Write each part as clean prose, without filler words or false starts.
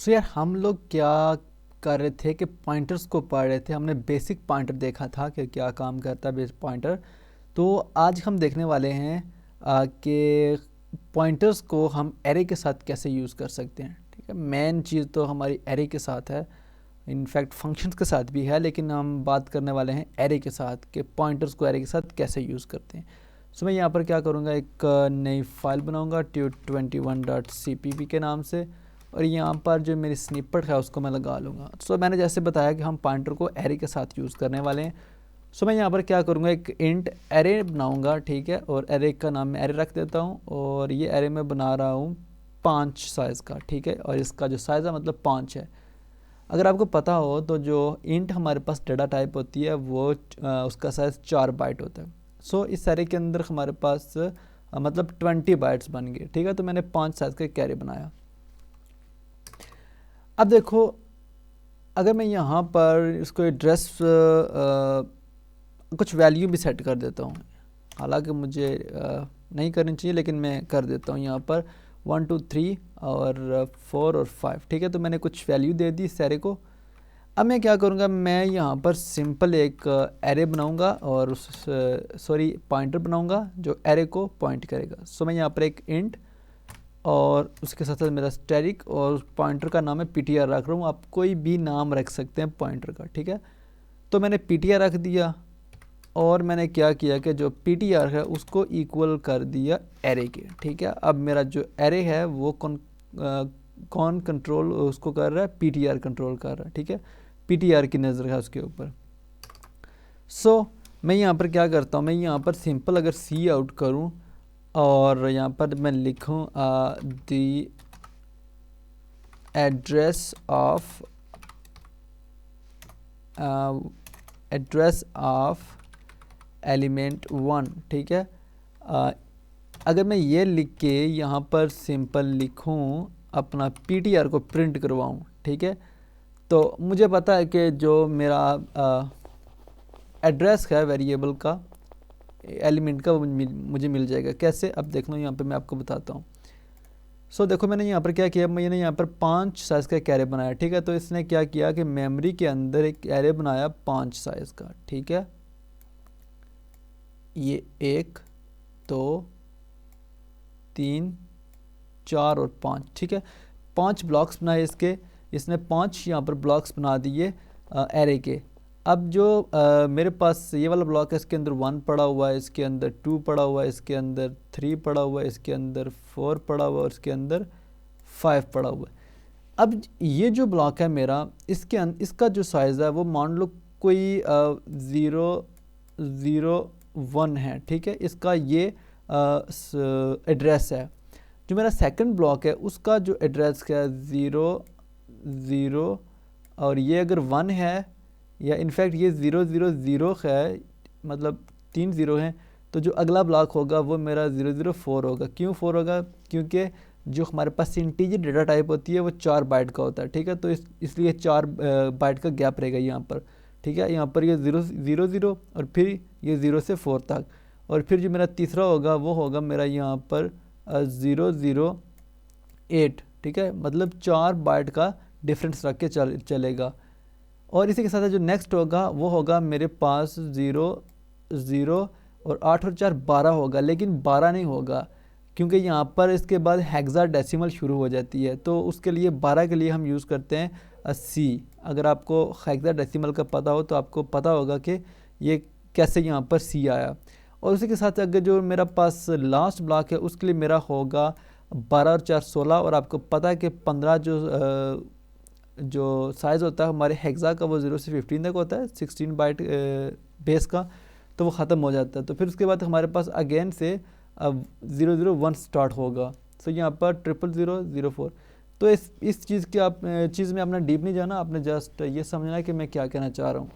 सो यार हम लोग क्या कर रहे थे कि पॉइंटर्स को पढ़ रहे थे। हमने बेसिक पॉइंटर देखा था कि क्या काम करता है बेसिक पॉइंटर। तो आज हम देखने वाले हैं कि पॉइंटर्स को हम एरे के साथ कैसे यूज़ कर सकते हैं। ठीक है, मेन चीज़ तो हमारी एरे के साथ है, इनफैक्ट फंक्शंस के साथ भी है, लेकिन हम बात करने वाले हैं एरे के साथ कि पॉइंटर्स को एरे के साथ कैसे यूज़ करते हैं। सो मैं यहाँ पर क्या करूँगा, एक नई फाइल बनाऊँगा tut21.cpp के नाम से, और यहाँ पर जो मेरी स्निपेट है उसको मैं लगा लूँगा। सो मैंने जैसे बताया कि हम पॉइंटर को एरे के साथ यूज़ करने वाले हैं। सो मैं यहाँ पर क्या करूँगा, एक इंट एरे बनाऊँगा, ठीक है, और एरे का नाम मैं एरे रख देता हूँ, और ये एरे मैं बना रहा हूँ 5 साइज़ का, ठीक है, और इसका जो साइज़ है मतलब 5 है। अगर आपको पता हो तो जो इंट हमारे पास डेटा टाइप होती है वो उसका साइज़ 4 बाइट होता है। सो इस एरे के अंदर हमारे पास मतलब 20 बाइट्स बन गए, ठीक है। तो मैंने 5 साइज़ का कैरे बनाया। अब देखो, अगर मैं यहाँ पर इसको एड्रेस कुछ वैल्यू भी सेट कर देता हूँ, हालांकि मुझे नहीं करनी चाहिए लेकिन मैं कर देता हूँ यहाँ पर 1 2 3 और 4 और 5, ठीक है। तो मैंने कुछ वैल्यू दे दी इस एरे को। अब मैं क्या करूँगा, मैं यहाँ पर सिंपल एक एरे बनाऊँगा और पॉइंटर बनाऊँगा जो एरे को पॉइंट करेगा। सो मैं यहाँ पर एक इंट और उसके साथ साथ मेरा स्टैटिक और पॉइंटर का नाम है ptr रख रहा हूँ। आप कोई भी नाम रख सकते हैं पॉइंटर का, ठीक है। तो मैंने ptr रख दिया और मैंने क्या किया कि जो ptr है उसको इक्वल कर दिया एरे के, ठीक है। अब मेरा जो एरे है वो कौन कंट्रोल उसको कर रहा है, ptr कंट्रोल कर रहा है, ठीक है। ptr की नज़र है उसके ऊपर। सो मैं यहाँ पर क्या करता हूँ, मैं यहाँ पर सिंपल अगर सी आउट करूँ और यहाँ पर मैं लिखूँ द एड्रेस ऑफ एलिमेंट 1, ठीक है। अगर मैं ये लिख के यहाँ पर सिंपल लिखूँ अपना ptr को प्रिंट करवाऊँ, ठीक है, तो मुझे पता है कि जो मेरा एड्रेस है वेरिएबल का, एलिमेंट का, वो मुझे मिल जाएगा। कैसे, अब देख लो यहाँ पे मैं आपको बताता हूँ। सो देखो मैंने यहाँ पर क्या किया, मैंने यहाँ पर 5 साइज़ का एक एरे बनाया, ठीक है। तो इसने क्या किया कि मेमोरी के अंदर एक एरे बनाया 5 साइज़ का, ठीक है। ये 1 2 3 4 और 5, ठीक है, 5 ब्लॉक्स बनाए इसके। इसने 5 यहाँ पर ब्लॉक्स बना दिए एरे के। अब जो मेरे पास ये वाला ब्लॉक है, इसके अंदर 1 पड़ा हुआ है, इसके अंदर 2 पड़ा हुआ है, इसके अंदर 3 पड़ा हुआ है, इसके अंदर 4 पड़ा हुआ है और इसके अंदर 5 पड़ा हुआ है। अब ये जो ब्लॉक है मेरा, इसका जो साइज़ है वो मान लो कोई 0 0 1 है, ठीक है। इसका ये एड्रेस है। जो मेरा सेकंड ब्लॉक है उसका जो एड्रेस है 0 0 और ये अगर 1 है, या इनफैक्ट ये 0 0 0 है, मतलब 3 0 हैं, तो जो अगला ब्लॉक होगा वो मेरा 0 0 4 होगा। क्यों 4 होगा, क्योंकि जो हमारे पास इंटीजर डेटा टाइप होती है वो 4 बाइट का होता है, ठीक है। तो इसलिए 4 बाइट का गैप रहेगा यहाँ पर, ठीक है। यहाँ पर ये 0 0 0 और फिर ये 0 से 4 तक, और फिर जो मेरा तीसरा होगा वो होगा मेरा यहाँ पर 0 0 8, ठीक है, मतलब 4 बाइट का डिफरेंस रख के चलेगा। और इसी के साथ जो नेक्स्ट होगा वो होगा मेरे पास 0 0 और 8 और 4 12 होगा, लेकिन 12 नहीं होगा क्योंकि यहाँ पर इसके बाद हेक्साडेसिमल शुरू हो जाती है। तो उसके लिए 12 के लिए हम यूज़ करते हैं सी। अगर आपको हेक्साडेसिमल का पता हो तो आपको पता होगा कि ये कैसे यहाँ पर सी आया। और उसी के साथ अगर जो मेरा पास लास्ट ब्लॉक है उसके लिए मेरा होगा 12 और 4 16, और आपको पता है कि 15 जो साइज़ होता है हमारे हेक्सा का वो 0 से 15 तक होता है, 16 बाइट बेस का, तो वो ख़त्म हो जाता है। तो फिर उसके बाद हमारे पास अगेन से 0 0 1 स्टार्ट होगा। सो यहाँ पर 0 0 0 4। तो इस चीज़ में आपने डीप नहीं जाना, आपने जस्ट ये समझना है कि मैं क्या कहना चाह रहा हूँ।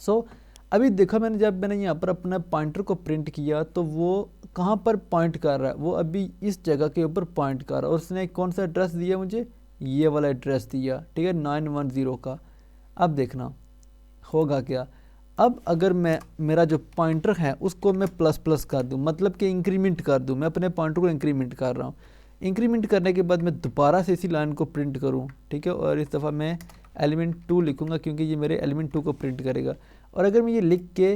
सो अभी देखो, जब मैंने यहाँ पर अपना पॉइंटर को प्रिंट किया तो वो कहाँ पर पॉइंट कर रहा है, वो अभी इस जगह के ऊपर पॉइंट कर रहा है। और उसने कौन सा एड्रेस दिया मुझे, ये वाला एड्रेस दिया, ठीक है, 910 का। अब देखना होगा क्या, अब अगर मैं मेरा जो पॉइंटर है उसको मैं प्लस प्लस कर दूं, मतलब कि इंक्रीमेंट कर दूं, मैं अपने पॉइंटर को इंक्रीमेंट कर रहा हूँ। इंक्रीमेंट करने के बाद मैं दोबारा से इसी लाइन को प्रिंट करूँ, ठीक है, और इस दफ़ा मैं एलिमेंट 2 लिखूँगा क्योंकि ये मेरे एलिमेंट 2 को प्रिंट करेगा। और अगर मैं ये लिख के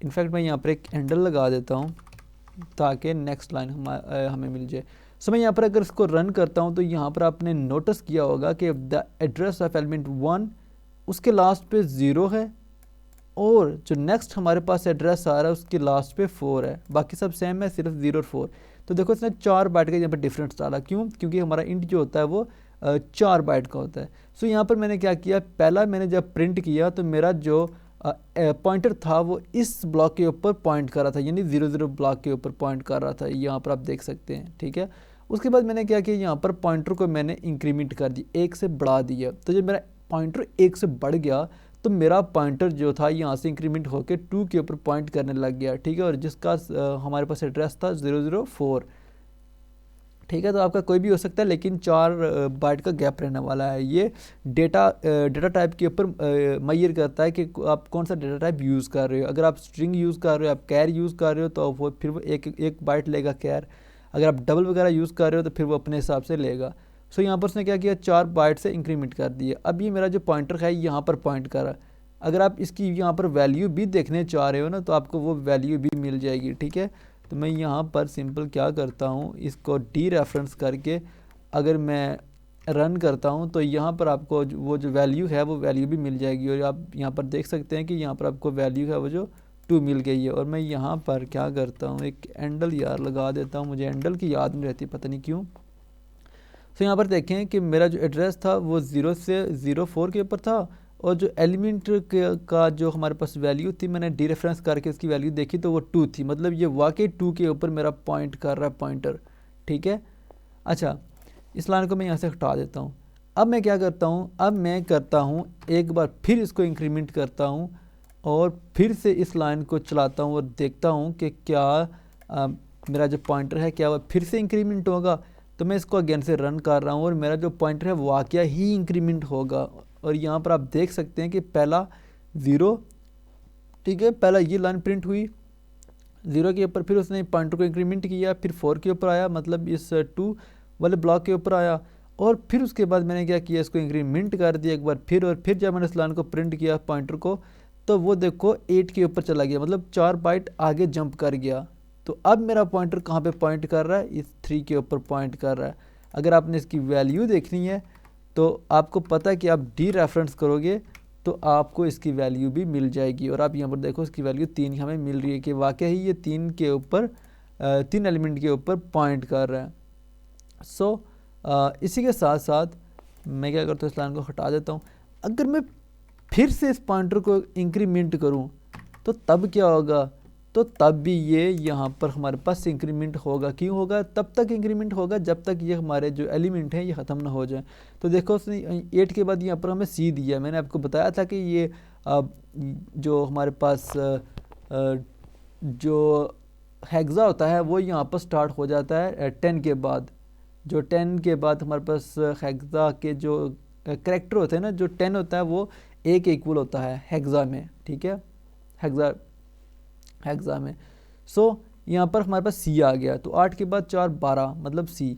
इनफैक्ट मैं यहाँ पर एक एंडल लगा देता हूँ ताकि नेक्स्ट लाइन हमें मिल जाए। सो मैं यहाँ पर अगर इसको रन करता हूँ तो यहाँ पर आपने नोटिस किया होगा कि द एड्रेस ऑफ एलिमेंट 1 उसके लास्ट पे 0 है और जो नेक्स्ट हमारे पास एड्रेस आ रहा है उसके लास्ट पे 4 है, बाकी सब सेम है, सिर्फ 0 और 4। तो देखो इसने 4 बाइट का यहाँ पर डिफरेंस डाला, क्यों? क्योंकि हमारा इंट जो होता है वो 4 बाइट का होता है। सो यहाँ पर मैंने क्या किया, पहला मैंने जब प्रिंट किया तो मेरा जो पॉइंटर था वो इस ब्लॉक के ऊपर पॉइंट कर रहा था, यानी 0 ब्लॉक के ऊपर पॉइंट कर रहा था, यहाँ पर आप देख सकते हैं, ठीक है। उसके बाद मैंने क्या किया, यहाँ पर पॉइंटर को मैंने इंक्रीमेंट कर दिया, 1 से बढ़ा दिया। तो जब मेरा पॉइंटर 1 से बढ़ गया तो मेरा पॉइंटर जो था यहाँ से इंक्रीमेंट होकर 2 के ऊपर पॉइंट करने लग गया, ठीक है, और जिसका हमारे पास एड्रेस था 004, ठीक है। तो आपका कोई भी हो सकता है लेकिन 4 बाइट का गैप रहने वाला है। ये डेटा टाइप के ऊपर मैयर करता है कि आप कौन सा डेटा टाइप यूज़ कर रहे हो। अगर आप स्ट्रिंग यूज़ कर रहे हो, आप कैर यूज़ कर रहे हो तो वो फिर वो एक बाइट लेगा कैर। अगर आप डबल वगैरह यूज़ कर रहे हो तो फिर वो अपने हिसाब से लेगा। सो यहाँ पर उसने क्या किया, 4 बाइट से इंक्रीमेंट कर दिया। अब ये मेरा जो पॉइंटर है यहाँ पर पॉइंट कर रहा है। अगर आप इसकी यहाँ पर वैल्यू भी देखने चाह रहे हो ना तो आपको वो वैल्यू भी मिल जाएगी, ठीक है। तो मैं यहाँ पर सिंपल क्या करता हूँ, इसको डी रेफरेंस करके अगर मैं रन करता हूँ तो यहाँ पर आपको वो जो वैल्यू है वो वैल्यू भी मिल जाएगी। और आप यहाँ पर देख सकते हैं कि यहाँ पर आपको वैल्यू है वो जो 2 मिल गई है। और मैं यहाँ पर क्या करता हूँ, एक एंडल यार लगा देता हूँ, मुझे एंडल की याद नहीं रहती पता नहीं क्यों। तो यहाँ पर देखें कि मेरा जो एड्रेस था वो 0 से 04 के ऊपर था और जो एलिमेंट का जो हमारे पास वैल्यू थी मैंने डी रेफरेंस करके उसकी वैल्यू देखी तो वो 2 थी, मतलब ये वाकई 2 के ऊपर मेरा पॉइंट कर रहा है पॉइंटर, ठीक है। अच्छा, इस लाइन को मैं यहाँ से हटा देता हूँ। अब मैं क्या करता हूँ, अब मैं करता हूँ एक बार फिर इसको इंक्रीमेंट करता हूँ और फिर से इस लाइन को चलाता हूँ और देखता हूँ कि क्या मेरा जो पॉइंटर है क्या वो फिर से इंक्रीमेंट होगा। तो मैं इसको अगेन से रन कर रहा हूँ और मेरा जो पॉइंटर है वाकया ही इंक्रीमेंट होगा। और यहाँ पर आप देख सकते हैं कि पहला 0, ठीक है, पहला ये लाइन प्रिंट हुई 0 के ऊपर, फिर उसने पॉइंटर को इंक्रीमेंट किया, फिर 4 के ऊपर आया, मतलब इस 2 वाले ब्लॉक के ऊपर आया। और फिर उसके बाद मैंने क्या किया, इसको इंक्रीमेंट कर दिया एक बार फिर। और फिर जब मैंने इस लाइन को प्रिंट किया पॉइंटर को तो वो देखो 8 के ऊपर चला गया, मतलब 4 बाइट आगे जंप कर गया। तो अब मेरा पॉइंटर कहाँ पे पॉइंट कर रहा है, इस 3 के ऊपर पॉइंट कर रहा है। अगर आपने इसकी वैल्यू देखनी है तो आपको पता है कि आप डी रेफरेंस करोगे तो आपको इसकी वैल्यू भी मिल जाएगी। और आप यहाँ पर देखो इसकी वैल्यू 3 हमें मिल रही है कि वाकई ही ये 3 के ऊपर 3 एलिमेंट के ऊपर पॉइंट कर रहा है। सो इसी के साथ साथ मैं क्या करता हूँ, इस लाइन को हटा देता हूँ। अगर मैं फिर से इस पॉइंटर को इंक्रीमेंट करूँ तो तब क्या होगा, तो तब भी ये यहाँ पर हमारे पास इंक्रीमेंट होगा। क्यों होगा, तब तक इंक्रीमेंट होगा जब तक ये हमारे जो एलिमेंट हैं ये ख़त्म ना हो जाए। तो देखो उसने 8 के बाद यहाँ पर हमें सी दिया। मैंने आपको बताया था कि ये जो हमारे पास जो हेक्सा होता है वो यहाँ पर स्टार्ट हो जाता है 10 के बाद। जो 10 के बाद हमारे पास हेक्सा के जो करैक्टर होते हैं ना, जो 10 होता है वो 1 इक्वल होता है हेक्सा में, ठीक है, हेक्सा में। सो यहाँ पर हमारे पास सी आ गया। तो 8 के बाद 4 12 मतलब सी।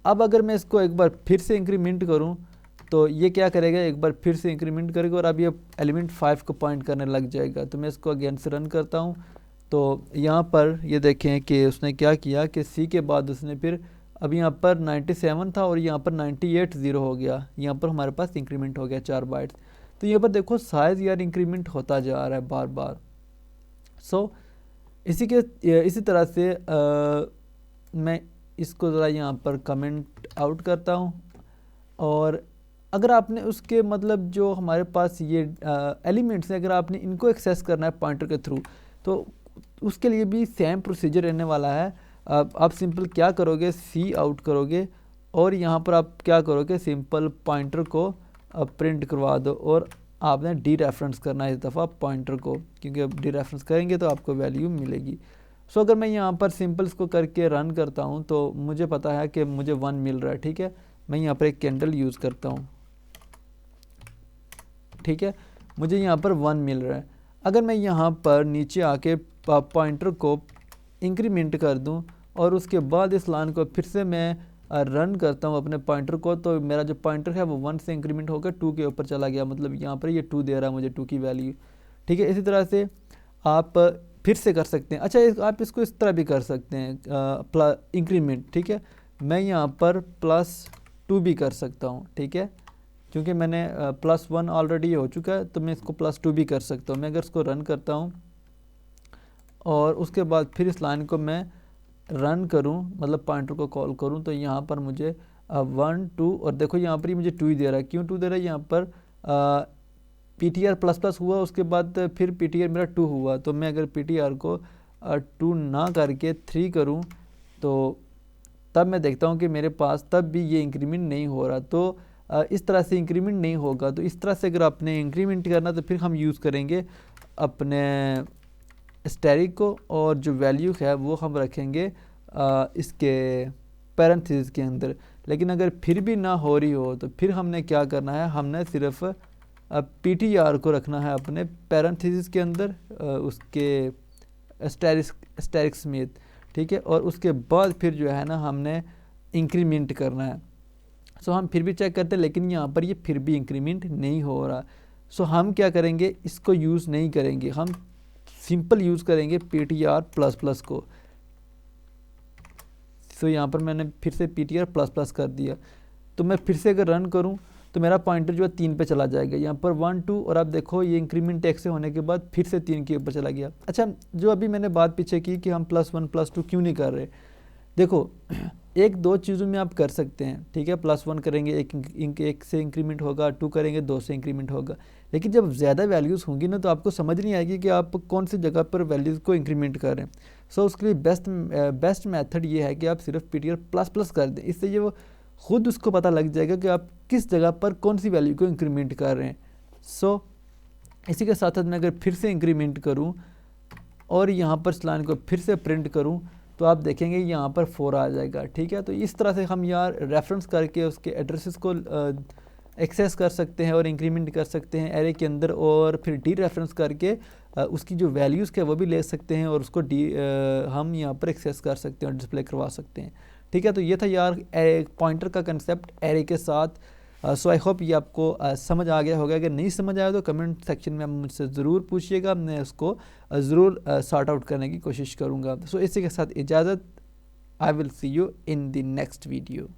अब अगर मैं इसको एक बार फिर से इंक्रीमेंट करूँ तो ये क्या करेगा, एक बार फिर से इंक्रीमेंट करेगा और अब ये एलिमेंट 5 को पॉइंट करने लग जाएगा। तो मैं इसको अगेन से रन करता हूँ तो यहाँ पर ये देखें कि उसने क्या किया कि सी के बाद उसने फिर अब यहाँ पर 97 था और यहाँ पर 98 0 हो गया। यहाँ पर हमारे पास इंक्रीमेंट हो गया 4 बाइट्स। तो यहाँ पर देखो साइज़ यार इंक्रीमेंट होता जा रहा है बार बार। सो इसी तरह से मैं इसको ज़रा यहाँ पर कमेंट आउट करता हूँ। और अगर आपने उसके मतलब जो हमारे पास ये एलिमेंट्स हैं अगर आपने इनको एक्सेस करना है पॉइंटर के थ्रू तो उसके लिए भी सेम प्रोसीजर रहने वाला है। आप सिंपल क्या करोगे, सी आउट करोगे और यहाँ पर आप क्या करोगे, सिंपल पॉइंटर को प्रिंट करवा दो और आपने डी रेफरेंस करना है इस दफ़ा पॉइंटर को, क्योंकि अब डी रेफरेंस करेंगे तो आपको वैल्यू मिलेगी। सो अगर मैं यहाँ पर सिंपल इसको करके रन करता हूँ तो मुझे पता है कि मुझे 1 मिल रहा है, ठीक है। मैं यहाँ पर एक कैंडल यूज़ करता हूँ, ठीक है, मुझे यहाँ पर 1 मिल रहा है। अगर मैं यहाँ पर नीचे आके पॉइंटर को इंक्रीमेंट कर दूँ और उसके बाद इस लाइन को फिर से मैं रन करता हूँ अपने पॉइंटर को, तो मेरा जो पॉइंटर है वो 1 से इंक्रीमेंट होकर 2 के ऊपर चला गया, मतलब यहाँ पर ये 2 दे रहा है मुझे 2 की वैल्यू। ठीक है, इसी तरह से आप फिर से कर सकते हैं। अच्छा, आप इसको इस तरह भी कर सकते हैं इंक्रीमेंट। ठीक है, मैं यहाँ पर +2 भी कर सकता हूँ। ठीक है, क्योंकि मैंने +1 ऑलरेडी हो चुका है, तो मैं इसको +2 भी कर सकता हूँ। मैं अगर इसको रन करता हूँ और उसके बाद फिर इस लाइन को मैं रन करूं, मतलब पॉइंटर को कॉल करूं, तो यहाँ पर मुझे 1 2 और देखो यहाँ पर ही मुझे 2 ही दे रहा है। क्यों 2 दे रहा है? यहाँ पर PTR++ हुआ, उसके बाद फिर PTR मेरा 2 हुआ, तो मैं अगर PTR को 2 ना करके 3 करूं तो तब मैं देखता हूं कि मेरे पास तब भी ये इंक्रीमेंट नहीं हो रहा। तो इस तरह से इंक्रीमेंट नहीं होगा। तो इस तरह से अगर आपने इंक्रीमेंट करना तो फिर हम यूज़ करेंगे अपने स्टैटिक को, और जो वैल्यू है वो हम रखेंगे इसके पैरेंथेसिस के अंदर। लेकिन अगर फिर भी ना हो रही हो तो फिर हमने क्या करना है, हमने सिर्फ PTR को रखना है अपने पैरेंथेसिस के अंदर, उसके स्टैटिक समेत। ठीक है, और उसके बाद फिर जो है ना हमने इंक्रीमेंट करना है। सो हम फिर भी चेक करते हैं, लेकिन यहाँ पर ये फिर भी इंक्रीमेंट नहीं हो रहा। सो हम क्या करेंगे, इसको यूज़ नहीं करेंगे, हम सिंपल यूज़ करेंगे PTR++ को। सो यहाँ पर मैंने फिर से PTR++ कर दिया। तो मैं फिर से अगर रन करूँ तो मेरा पॉइंटर जो है 3 पे चला जाएगा, यहाँ पर 1 2, और आप देखो ये इंक्रीमेंट एक से होने के बाद फिर से 3 के ऊपर चला गया। अच्छा, जो अभी मैंने बात पीछे की कि हम +1 +2 क्यों नहीं कर रहे, देखो एक दो चीज़ों में आप कर सकते हैं। ठीक है, +1 करेंगे एक से इंक्रीमेंट होगा, 2 करेंगे 2 से इंक्रीमेंट होगा। लेकिन जब ज़्यादा वैल्यूज़ होंगी ना तो आपको समझ नहीं आएगी कि आप कौन सी जगह पर वैल्यूज़ को इंक्रीमेंट कर रहे हैं। सो उसके लिए बेस्ट मेथड ये है कि आप सिर्फ PTR++ कर दें। इससे ये वो खुद उसको पता लग जाएगा कि आप किस जगह पर कौन सी वैल्यू को इंक्रीमेंट कर रहे हैं। सो इसी के साथ साथ मैं अगर फिर से इंक्रीमेंट करूँ और यहाँ पर इस लाइन को फिर से प्रिंट करूँ तो आप देखेंगे यहाँ पर 4 आ जाएगा। ठीक है, तो इस तरह से हम यार रेफरेंस करके उसके एड्रेसेस को एक्सेस कर सकते हैं और इंक्रीमेंट कर सकते हैं एरे के अंदर, और फिर डी रेफरेंस करके उसकी जो वैल्यूज़ के वो भी ले सकते हैं और उसको हम यहाँ पर एक्सेस कर सकते हैं और डिस्प्ले करवा सकते हैं। ठीक है, तो ये था यार पॉइंटर का कंसेप्ट एरे के साथ। सो आई होप ये आपको समझ आ गया होगा। अगर नहीं समझ आया तो कमेंट सेक्शन में मुझसे ज़रूर पूछिएगा, मैं उसको ज़रूर सॉर्ट आउट करने की कोशिश करूँगा। सो इसी के साथ इजाज़त, I will see you in the next video.